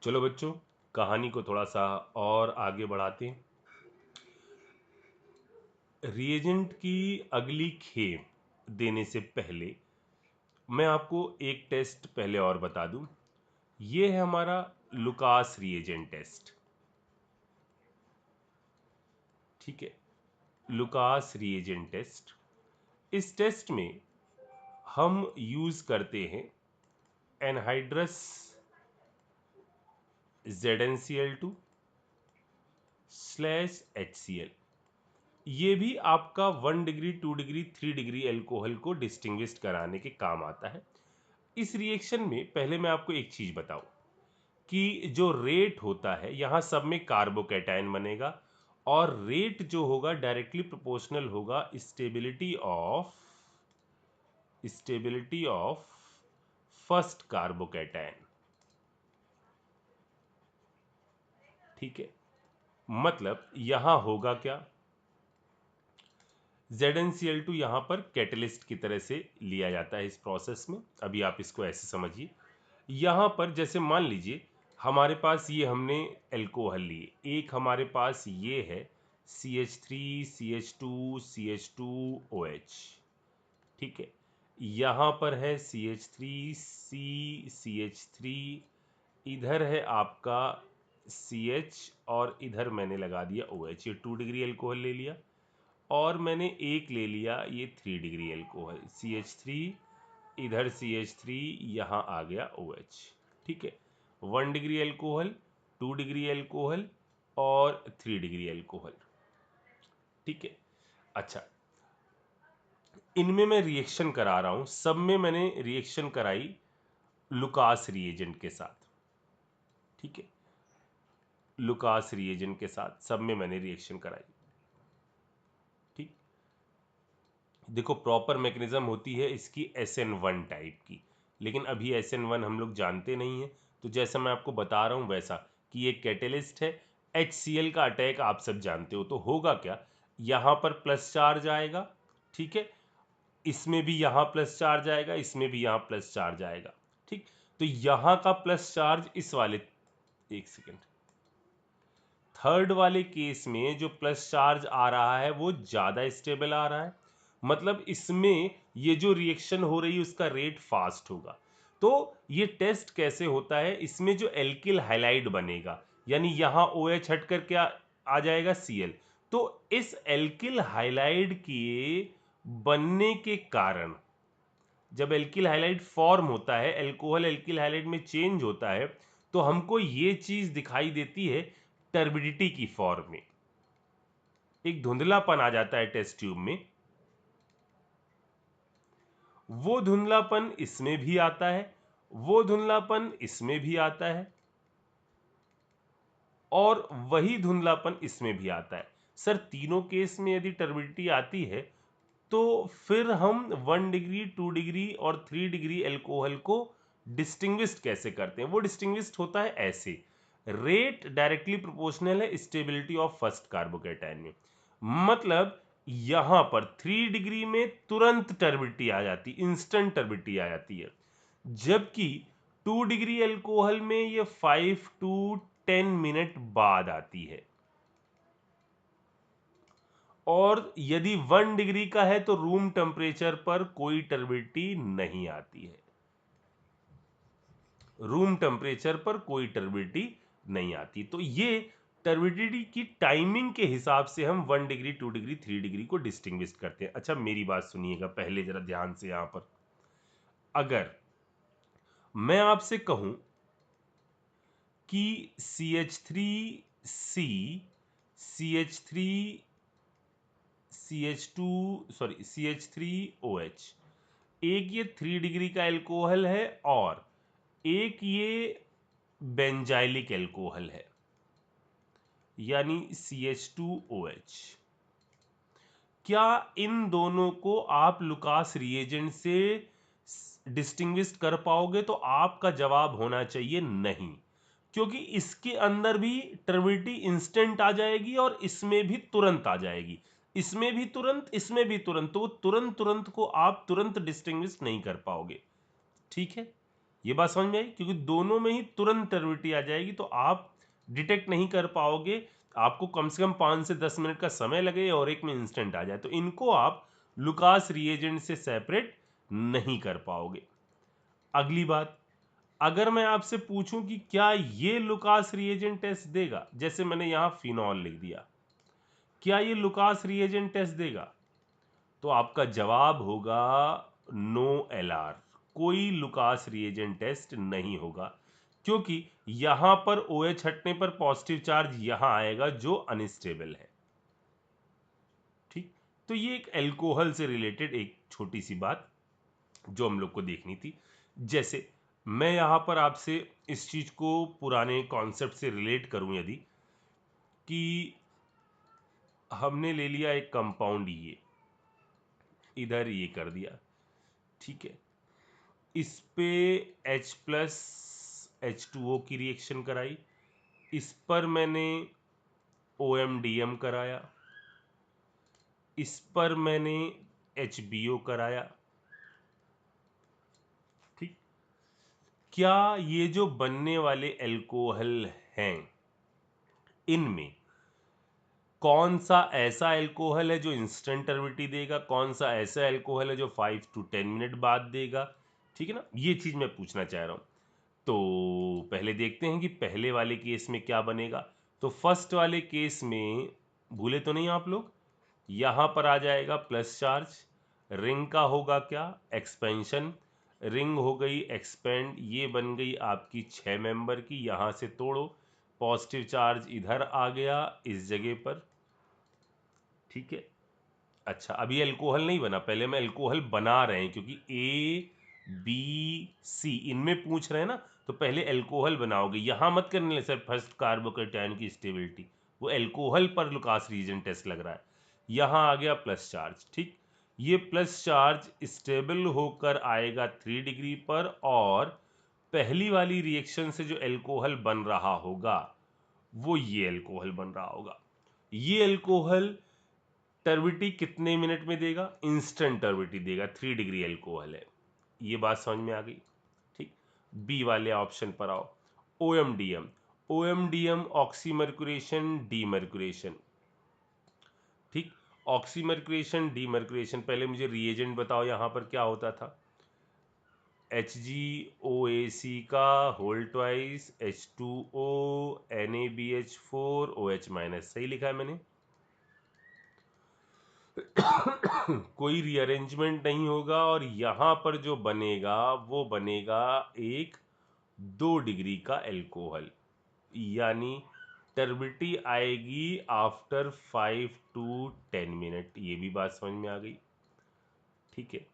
चलो बच्चों, कहानी को थोड़ा सा और आगे बढ़ाते हैं। रिएजेंट की अगली खेप देने से पहले मैं आपको एक टेस्ट पहले और बता दूं। ये है हमारा लुकास रिएजेंट टेस्ट। ठीक है, लुकास रिएजेंट टेस्ट। इस टेस्ट में हम यूज करते हैं एनहाइड्रस ZnCl2 स्लैश HCl। ये भी आपका 1 डिग्री 2 डिग्री 3 डिग्री एल्कोहल को डिस्टिंग्विश कराने के काम आता है। इस रिएक्शन में पहले मैं आपको एक चीज बताऊं कि जो रेट होता है यहाँ सब में कार्बोकैटायन बनेगा और रेट जो होगा डायरेक्टली प्रोपोर्शनल होगा स्टेबिलिटी ऑफ फर्स्ट कार्बोकैटायन। ठीक है, मतलब यहां होगा क्या, ZnCl2 यहां पर कैटलिस्ट की तरह से लिया जाता है इस प्रोसेस में। अभी आप इसको ऐसे समझिए, यहां पर जैसे मान लीजिए हमारे पास ये हमने एल्कोहल लिए, एक हमारे पास ये है CH3 CH2 CH2OH। ठीक है, यहां पर है CH3 CH3, इधर है आपका CH और इधर मैंने लगा दिया OH। ये 2 डिग्री एल्कोहल ले लिया और मैंने एक ले लिया ये 3 डिग्री एल्कोहल CH3, इधर CH3, यहाँ आ गया OH। ठीक है, 1 डिग्री एल्कोहल, 2 डिग्री एल्कोहल और 3 डिग्री एल्कोहल। ठीक है, अच्छा, इनमें मैं रिएक्शन करा रहा हूं, सब में मैंने रिएक्शन कराई लुकास रिएजेंट के साथ। ठीक है, लुकास रिएजेंट के साथ सब में मैंने रिएक्शन कराई। ठीक, देखो प्रॉपर मैकेनिज्म होती है इसकी SN1 टाइप की, लेकिन अभी SN1 हम लोग जानते नहीं है। तो जैसा मैं आपको बता रहा हूं वैसा कि ये कैटेलिस्ट है, HCl का अटैक आप सब जानते हो। तो होगा क्या, यहां पर प्लस चार्ज आएगा, ठीक है, इसमें भी यहां प्लस चार्ज आएगा, इसमें भी यहां प्लस चार्ज आएगा। ठीक, तो यहां का प्लस चार्ज इस वाले, एक सेकेंड, थर्ड वाले केस में जो प्लस चार्ज आ रहा है वो ज्यादा स्टेबल आ रहा है, मतलब इसमें ये जो रिएक्शन हो रही है उसका रेट फास्ट होगा। तो ये टेस्ट कैसे होता है, इसमें जो एल्किल हाइलाइड बनेगा, यानी यहां OH हट कर क्या आ जाएगा Cl। तो इस एल्किल हाइलाइड के बनने के कारण, जब एल्किल हाइलाइड फॉर्म होता है, अल्कोहल एल्किल हाइलाइड में चेंज होता है, तो हमको ये चीज दिखाई देती है टर्बिडिटी की फॉर्म में, एक धुंधलापन आ जाता है टेस्ट ट्यूब में। वो धुंधलापन इसमें भी आता है, वो धुंधलापन इसमें भी आता है और वही धुंधलापन इसमें भी आता है। सर तीनों केस में यदि टर्बिडिटी आती है तो फिर हम 1 डिग्री 2 डिग्री और 3 डिग्री एल्कोहल को डिस्टिंग्विश्ड कैसे करते हैं? वो डिस्टिंग्विश्ड होता है ऐसे, रेट डायरेक्टली प्रोपोर्शनल है स्टेबिलिटी ऑफ फर्स्ट कार्बोकैटायन में। मतलब यहां पर 3 डिग्री में तुरंत टर्बिडिटी आ जाती, इंस्टेंट टर्बिडिटी आ जाती है, जबकि 2 डिग्री एल्कोहल में ये 5 to 10 मिनट बाद आती है। और यदि 1 डिग्री का है तो रूम टेम्परेचर पर कोई टर्बिडिटी नहीं आती है, रूम टेम्परेचर पर कोई टर्बिडिटी नहीं आती। तो ये टर्बिडिटी की टाइमिंग के हिसाब से हम 1 डिग्री 2 डिग्री 3 डिग्री को डिस्टिंग्विश करते हैं। अच्छा मेरी बात सुनिएगा पहले जरा ध्यान से, यहां पर अगर मैं आपसे कहूं कि CH3C CH3 CH3OH, एक ये 3 डिग्री का एल्कोहल है और एक ये बेंजाइलिक एल्कोहल है, यानी CH2OH। क्या इन दोनों को आप लुकास रिएजेंट से डिस्टिंग्विश कर पाओगे? तो आपका जवाब होना चाहिए नहीं, क्योंकि इसके अंदर भी टर्बिडिटी इंस्टेंट आ जाएगी और इसमें भी तुरंत आ जाएगी, इसमें भी तुरंत, इसमें भी तुरंत। तो वो तुरंत तुरंत को आप तुरंत डिस्टिंग्विश नहीं कर पाओगे। ठीक है, ये बात समझ में आई, क्योंकि दोनों में ही तुरंत टर्बिडिटी आ जाएगी तो आप डिटेक्ट नहीं कर पाओगे, आपको कम से कम 5 से 10 मिनट का समय लगे और एक में इंस्टेंट आ जाए, तो इनको आप लुकास रिएजेंट से सेपरेट नहीं कर पाओगे। अगली बात, अगर मैं आपसे पूछूं कि क्या ये लुकास रिएजेंट टेस्ट देगा, जैसे मैंने यहां फिनॉल लिख दिया, क्या ये लुकास रिएजेंट टेस्ट देगा, तो आपका जवाब होगा नो एलआर, कोई लुकास रिएजेंट टेस्ट नहीं होगा, क्योंकि यहां पर OH हटने पर पॉजिटिव चार्ज यहां आएगा जो अनस्टेबल है। ठीक, तो ये एक एल्कोहल से रिलेटेड एक छोटी सी बात जो हम लोग को देखनी थी। जैसे मैं यहां पर आपसे इस चीज को पुराने कॉन्सेप्ट से रिलेट करूं, यदि कि हमने ले लिया एक कंपाउंड, ये इधर ये कर दिया, ठीक है, इस पे H प्लस H2O की रिएक्शन कराई, इस पर मैंने OMDM कराया, इस पर मैंने HBO कराया। ठीक, क्या ये जो बनने वाले एल्कोहल हैं, इनमें कौन सा ऐसा एल्कोहल है जो इंस्टेंट टर्बिडिटी देगा, कौन सा ऐसा एल्कोहल है जो 5 to 10 मिनट बाद देगा, ठीक है ना, ये चीज मैं पूछना चाह रहा हूं। तो पहले देखते हैं कि पहले वाले केस में क्या बनेगा। तो फर्स्ट वाले केस में भूले तो नहीं आप लोग, यहां पर आ जाएगा प्लस चार्ज, रिंग का होगा क्या, एक्सपेंशन, रिंग हो गई एक्सपेंड, ये बन गई आपकी 6 मेंबर की, यहां से तोड़ो, पॉजिटिव चार्ज इधर आ गया इस जगह पर, ठीक है। अच्छा, अभी अल्कोहल नहीं बना, पहले मैं अल्कोहल बना रहे हैं, क्योंकि A B C इनमें पूछ रहे हैं ना, तो पहले अल्कोहल बनाओगे, यहां मत करने सर फर्स्ट कार्बोकेटायन की स्टेबिलिटी, वो अल्कोहल पर लुकास रीजन टेस्ट लग रहा है। यहां आ गया प्लस चार्ज, ठीक, ये प्लस चार्ज स्टेबल होकर आएगा 3 डिग्री पर, और पहली वाली रिएक्शन से जो अल्कोहल बन रहा होगा वो ये अल्कोहल बन रहा होगा। ये अल्कोहल टर्बिडिटी कितने मिनट में देगा, इंस्टेंट टर्बिडिटी देगा, 3 डिग्री अल्कोहल है, ये बात समझ में आ गई। ठीक, बी वाले ऑप्शन पर आओ, OMDM, OMDM ऑक्सीमर्क्यूरेशन डीमर्क्यूरेशन, ठीक, ऑक्सीमर्क्यूरेशन डीमर्क्यूरेशन, पहले मुझे रिएजेंट बताओ यहां पर क्या होता था, HgOAC का whole twice H2O NaBH4 OH minus, सही लिखा है मैंने कोई रीअरेंजमेंट नहीं होगा, और यहां पर जो बनेगा वो बनेगा एक 2 डिग्री का एल्कोहल, यानी टर्बिडिटी आएगी आफ्टर 5 to 10 मिनट, ये भी बात समझ में आ गई। ठीक है,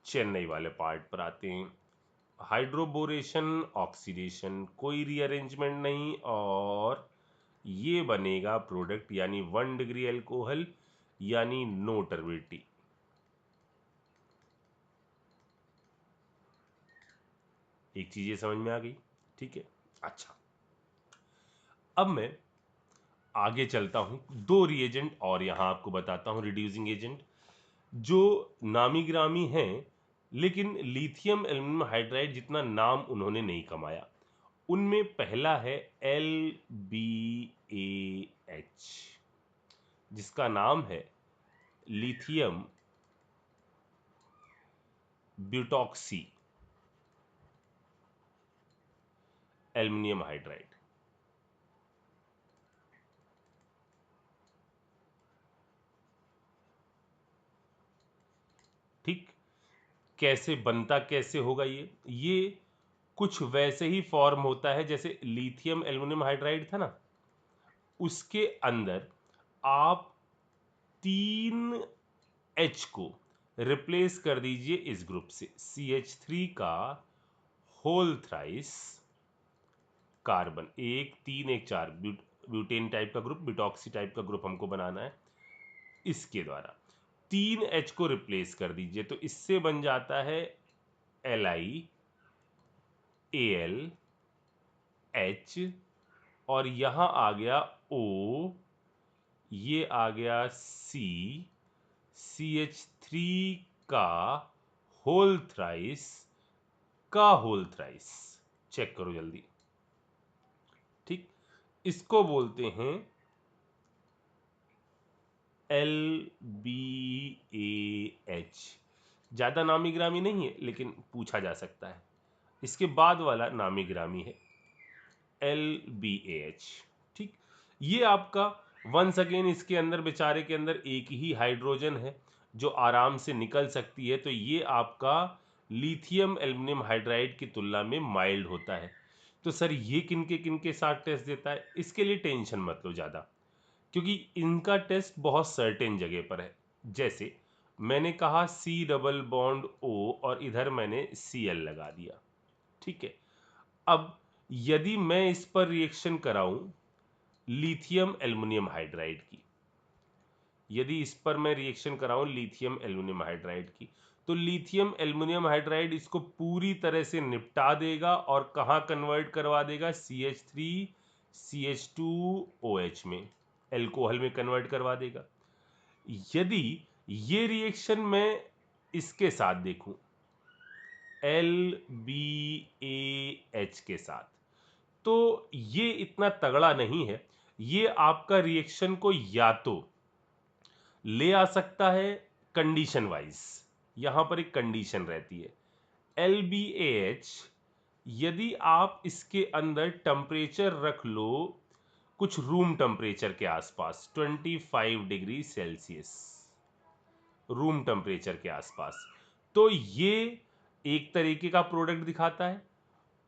चेन्नई वाले पार्ट पर आते हैं। हाइड्रोबोरेशन ऑक्सीडेशन, कोई रीअरेंजमेंट नहीं, और ये बनेगा प्रोडक्ट, यानी 1 डिग्री एल्कोहल, यानी नो टर्बिडिटी। एक चीज ये समझ में आ गई, ठीक है। अच्छा, अब मैं आगे चलता हूं, 2 रिएजेंट और यहां आपको बताता हूं, रिड्यूसिंग एजेंट जो नामी गिरामी हैं, लेकिन लिथियम एल्युमिनियम हाइड्राइड जितना नाम उन्होंने नहीं कमाया। उनमें पहला है LBAH, जिसका नाम है लिथियम ब्यूटॉक्सी एल्युमिनियम हाइड्राइड। ठीक, कैसे बनता कैसे होगा ये कुछ वैसे ही फॉर्म होता है जैसे लिथियम एल्युमिनियम हाइड्राइड था ना, उसके अंदर आप 3H को रिप्लेस कर दीजिए इस ग्रुप से, CH3 का whole thrice carbon, 1 3 1 4, butane type का ग्रुप, ब्यूटॉक्सी टाइप का ग्रुप हमको बनाना है, इसके द्वारा 3H को रिप्लेस कर दीजिए, तो इससे बन जाता है LiAlH, और यहां आ गया O, ये आ गया CH3 का होल थ्राइस का होल थ्राइस। चेक करो जल्दी। ठीक, इसको बोलते हैं LBAH। ज्यादा नामी ग्रामी नहीं है लेकिन पूछा जा सकता है। इसके बाद वाला नामी ग्रामी है LBAH। ठीक, ये आपका वंस अगेन इसके अंदर बेचारे के अंदर एक ही हाइड्रोजन है जो आराम से निकल सकती है, तो ये आपका लिथियम एल्युमिनियम हाइड्राइड की तुलना में माइल्ड होता है। तो सर ये किन के साथ टेस्ट देता है, इसके लिए टेंशन मत लो ज़्यादा, क्योंकि इनका टेस्ट बहुत सर्टेन जगह पर है। जैसे मैंने कहा C डबल बॉन्ड O और इधर मैंने Cl लगा दिया। ठीक है, अब यदि मैं इस पर रिएक्शन कराऊं लिथियम एल्युमिनियम हाइड्राइड की, यदि इस पर मैं रिएक्शन कराऊं लिथियम एल्युमिनियम हाइड्राइड की, तो लिथियम एल्युमिनियम हाइड्राइड इसको पूरी तरह से निपटा देगा और कहाँ कन्वर्ट करवा देगा, CH3 CH2OH में, एल्कोहल में कन्वर्ट करवा देगा। यदि ये रिएक्शन मैं इसके साथ देखूं LBAH के साथ, तो ये इतना तगड़ा नहीं है। ये आपका रिएक्शन को या तो ले आ सकता है कंडीशन वाइज, यहां पर एक कंडीशन रहती है LBAH, यदि आप इसके अंदर टेम्परेचर रख लो कुछ रूम टेम्परेचर के आसपास 25 डिग्री सेल्सियस, रूम टेम्परेचर के आसपास, तो ये एक तरीके का प्रोडक्ट दिखाता है।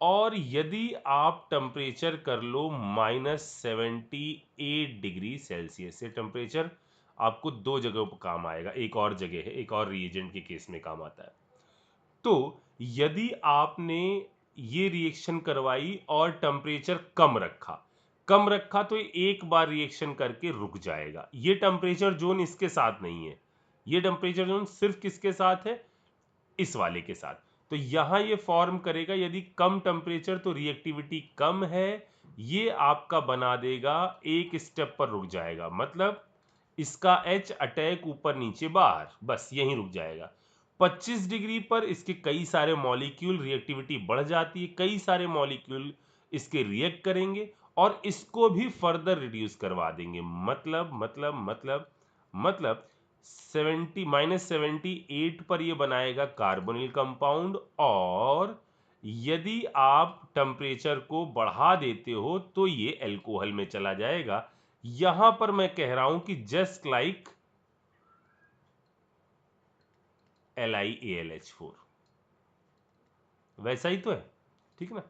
और यदि आप टेम्परेचर कर लो -78 डिग्री सेल्सियस, ये टेम्परेचर आपको दो जगहों पर काम आएगा, एक और जगह है, एक और रिएजेंट के केस में काम आता है। तो यदि आपने ये रिएक्शन करवाई और टेम्परेचर कम रखा तो एक बार रिएक्शन करके रुक जाएगा। ये टेम्परेचर जोन इसके साथ नहीं है, ये टेम्परेचर जोन सिर्फ किसके साथ है, इस वाले के साथ। तो यहां ये फॉर्म करेगा, यदि कम टेम्परेचर तो रिएक्टिविटी कम है, ये आपका बना देगा, एक स्टेप पर रुक जाएगा, मतलब इसका H अटैक ऊपर नीचे बाहर, बस यहीं रुक जाएगा। 25 डिग्री पर इसके कई सारे मॉलिक्यूल रिएक्टिविटी बढ़ जाती है, कई सारे मॉलिक्यूल इसके रिएक्ट करेंगे और इसको भी फर्दर रिड्यूस करवा देंगे। मतलब 78 पर ये बनाएगा कार्बोनिल कंपाउंड, और यदि आप टेम्परेचर को बढ़ा देते हो तो ये एल्कोहल में चला जाएगा। यहां पर मैं कह रहा हूं कि जस्ट लाइक LiAlH4, वैसा ही तो है, ठीक ना,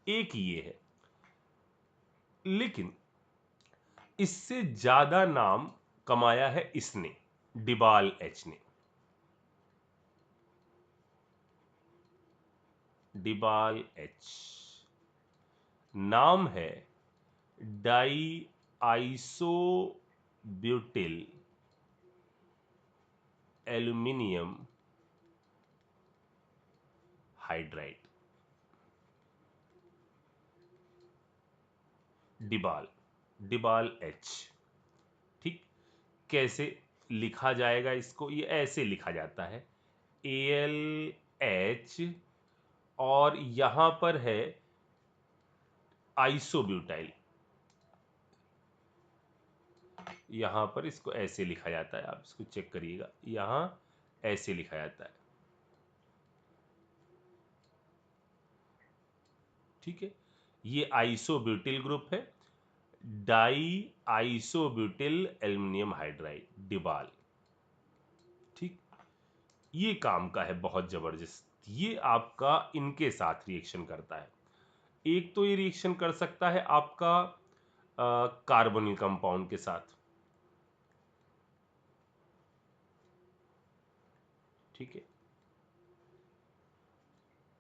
एक ही ये है। लेकिन इससे ज्यादा नाम कमाया है इसने, डिबाल एच ने। डिबाल एच नाम है die isobutyl aluminium hydride, डिबाल H. ठीक, कैसे लिखा जाएगा इसको, ये ऐसे लिखा जाता है AlH, और यहां पर है आइसोब्यूटाइल, यहां पर इसको ऐसे लिखा जाता है, आप इसको चेक करिएगा, यहां ऐसे लिखा जाता है। ठीक है, ये आइसोब्यूटिल ग्रुप है, डाई आइसोब्यूटिल एल्युमिनियम हाइड्राइड, डिबाल। ठीक, ये काम का है बहुत जबरदस्त, ये आपका इनके साथ रिएक्शन करता है। एक तो ये रिएक्शन कर सकता है आपका कार्बोनिल कंपाउंड के साथ। ठीक है,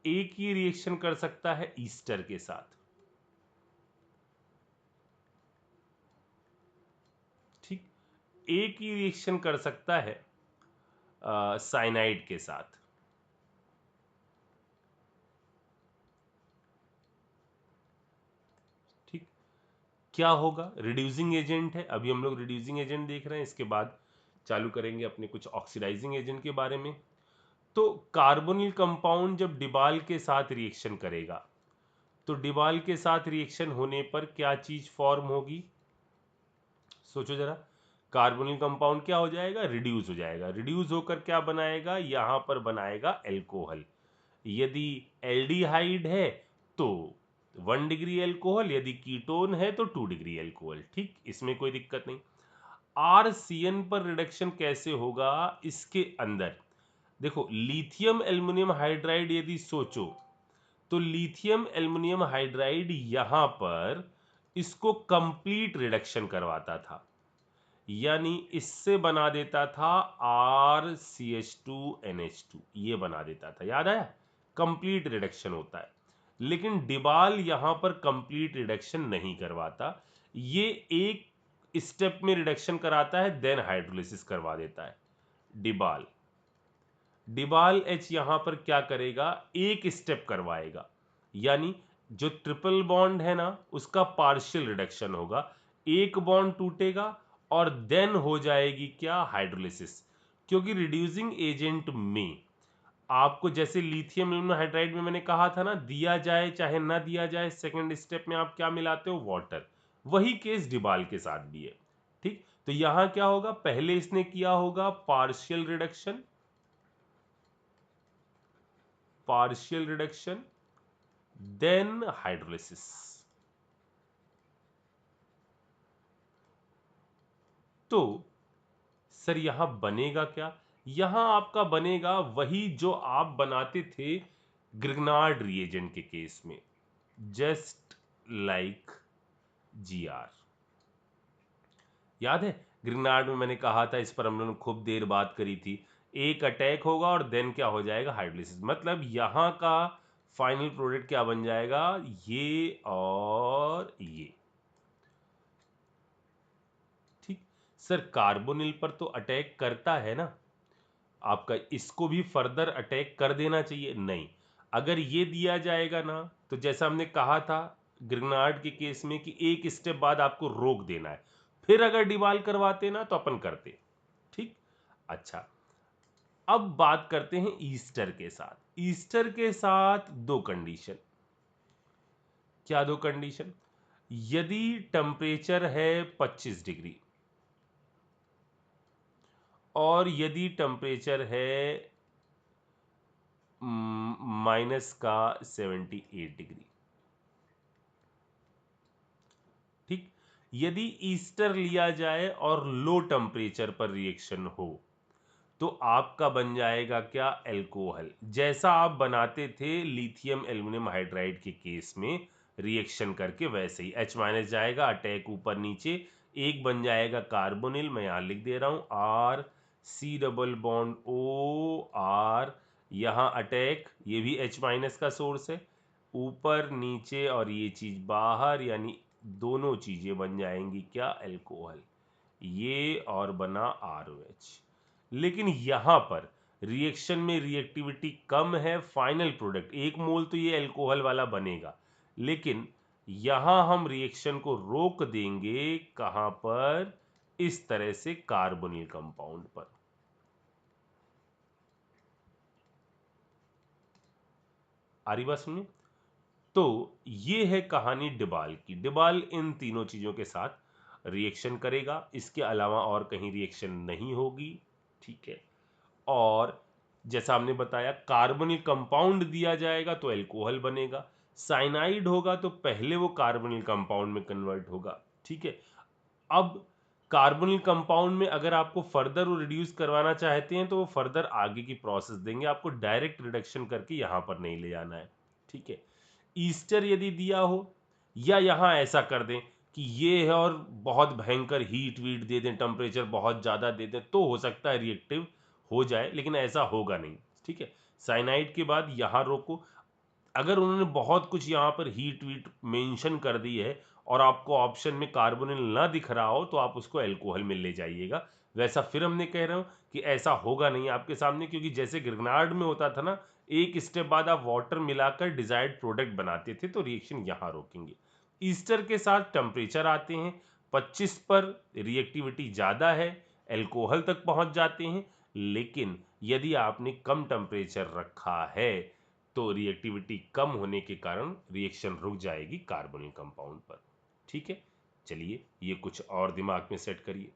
एक ही रिएक्शन कर सकता है ईस्टर के साथ। ठीक, एक ही रिएक्शन कर सकता है साइनाइड के साथ। ठीक, क्या होगा, रिड्यूसिंग एजेंट है, अभी हम लोग रिड्यूसिंग एजेंट देख रहे हैं, इसके बाद चालू करेंगे अपने कुछ ऑक्सीडाइजिंग एजेंट के बारे में। तो कार्बोनिल कंपाउंड जब डिबाल के साथ रिएक्शन करेगा तो डिबाल के साथ रिएक्शन होने पर क्या चीज फॉर्म होगी? सोचो जरा। कार्बोनिल कंपाउंड क्या हो जाएगा? रिड्यूस हो जाएगा। रिड्यूस होकर क्या बनाएगा? यहां पर बनाएगा एल्कोहल। यदि एल्डिहाइड है तो 1 डिग्री एल्कोहल, यदि कीटोन है तो 2 डिग्री एल्कोहल। ठीक, इसमें कोई दिक्कत नहीं। RCN पर रिडक्शन कैसे होगा? इसके अंदर देखो, लिथियम एल्युमिनियम हाइड्राइड यदि सोचो तो लिथियम एल्युमिनियम हाइड्राइड यहां पर इसको कंप्लीट रिडक्शन करवाता था, यानी इससे बना देता था RCH2NH2, ये बना देता था। याद आया? कंप्लीट रिडक्शन होता है। लेकिन डिबाल यहां पर कंप्लीट रिडक्शन नहीं करवाता, ये एक स्टेप में रिडक्शन कराता है, देन हाइड्रोलिसिस करवा देता है। डिबाल डिबाल एच यहां पर क्या करेगा? एक स्टेप करवाएगा, यानी जो ट्रिपल बॉन्ड है ना उसका पार्शियल रिडक्शन होगा, एक बॉन्ड टूटेगा और देन हो जाएगी क्या? हाइड्रोलिसिस। क्योंकि रिड्यूसिंग एजेंट में आपको, जैसे लिथियम एल्युमिनियम हाइड्राइड में मैंने कहा था ना, दिया जाए चाहे ना दिया जाए, सेकंड स्टेप में आप क्या मिलाते हो? वाटर। वही केस डिबाल के साथ भी है। ठीक, तो यहां क्या होगा? पहले इसने किया होगा पार्शियल रिडक्शन, देन हाइड्रोलिसिस। तो सर यहां बनेगा क्या? यहां आपका बनेगा वही जो आप बनाते थे ग्रिग्नार्ड रिएजेंट के केस में, जस्ट लाइक GR। याद है ग्रिग्नार्ड में मैंने कहा था, इस पर हम लोगों ने खूब देर बात करी थी, एक अटैक होगा और देन क्या हो जाएगा? हाइड्रोलिसिस। मतलब यहां का फाइनल प्रोडक्ट क्या बन जाएगा? ये और ये। ठीक, सर कार्बोनिल पर तो अटैक करता है ना, आपका इसको भी फर्दर अटैक कर देना चाहिए? नहीं। अगर ये दिया जाएगा ना तो जैसा हमने कहा था ग्रिग्नार्ड के केस में कि एक स्टेप बाद आपको रोक देना है, फिर अगर डिवाल करवाते ना तो अपन करते। ठीक, अच्छा, अब बात करते हैं ईस्टर के साथ। ईस्टर के साथ दो कंडीशन। क्या दो कंडीशन? यदि टेम्परेचर है 25 डिग्री और यदि टेम्परेचर है माइनस का 78 डिग्री। ठीक, यदि ईस्टर लिया जाए और लो टेम्परेचर पर रिएक्शन हो तो आपका बन जाएगा क्या? एल्कोहल। जैसा आप बनाते थे लिथियम एल्युमिनियम हाइड्राइड के केस में रिएक्शन करके, वैसे ही H माइनस जाएगा, अटैक ऊपर नीचे, एक बन जाएगा कार्बोनिल, मैं यहां लिख दे रहा हूं RC डबल बॉन्ड OR, यहां अटैक, ये भी H माइनस का सोर्स है, ऊपर नीचे और ये चीज बाहर, यानी दोनों चीजें बन जाएंगी क्या? एल्कोहल। ये और बना ROH। लेकिन यहां पर रिएक्शन में रिएक्टिविटी कम है, फाइनल प्रोडक्ट 1 मोल तो ये एल्कोहल वाला बनेगा, लेकिन यहां हम रिएक्शन को रोक देंगे। कहां पर? इस तरह से कार्बोनिल कंपाउंड पर। आ रही बात सुनिए। तो ये है कहानी डिबाल की। डिबाल इन तीनों चीजों के साथ रिएक्शन करेगा, इसके अलावा और कहीं रिएक्शन नहीं होगी। ठीक है, और जैसा हमने बताया कार्बोनिल कंपाउंड दिया जाएगा तो एल्कोहल बनेगा, साइनाइड होगा तो पहले वो कार्बोनिल कंपाउंड में कन्वर्ट होगा। ठीक है, अब कार्बोनिल कंपाउंड में अगर आपको फर्दर वो रिड्यूस करवाना चाहते हैं तो वो फर्दर आगे की प्रोसेस देंगे, आपको डायरेक्ट रिडक्शन करके यहां पर नहीं ले जाना है। ठीक है, ईस्टर यदि दिया हो या यहां ऐसा कर दें कि ये है और बहुत भयंकर हीट वीट दे दें, टेम्परेचर बहुत ज़्यादा दे दें, तो हो सकता है रिएक्टिव हो जाए, लेकिन ऐसा होगा नहीं। ठीक है, साइनाइड के बाद यहां रोको। अगर उन्होंने बहुत कुछ यहाँ पर हीट वीट मेंशन कर दी है और आपको ऑप्शन में कार्बोनिल ना दिख रहा हो तो आप उसको एल्कोहल में ले जाइएगा। वैसा फिर हमने कह रहा हूं कि ऐसा होगा नहीं आपके सामने, क्योंकि जैसे ग्रिग्नार्ड में होता था ना, एक स्टेप बाद आप वाटर मिलाकर डिजायर्ड प्रोडक्ट बनाते थे, तो रिएक्शन यहां रोकेंगे। ईस्टर के साथ टेम्परेचर आते हैं 25 पर, रिएक्टिविटी ज़्यादा है, एल्कोहल तक पहुंच जाते हैं, लेकिन यदि आपने कम टेम्परेचर रखा है तो रिएक्टिविटी कम होने के कारण रिएक्शन रुक जाएगी कार्बोनिल कंपाउंड पर। ठीक है, चलिए ये कुछ और दिमाग में सेट करिए।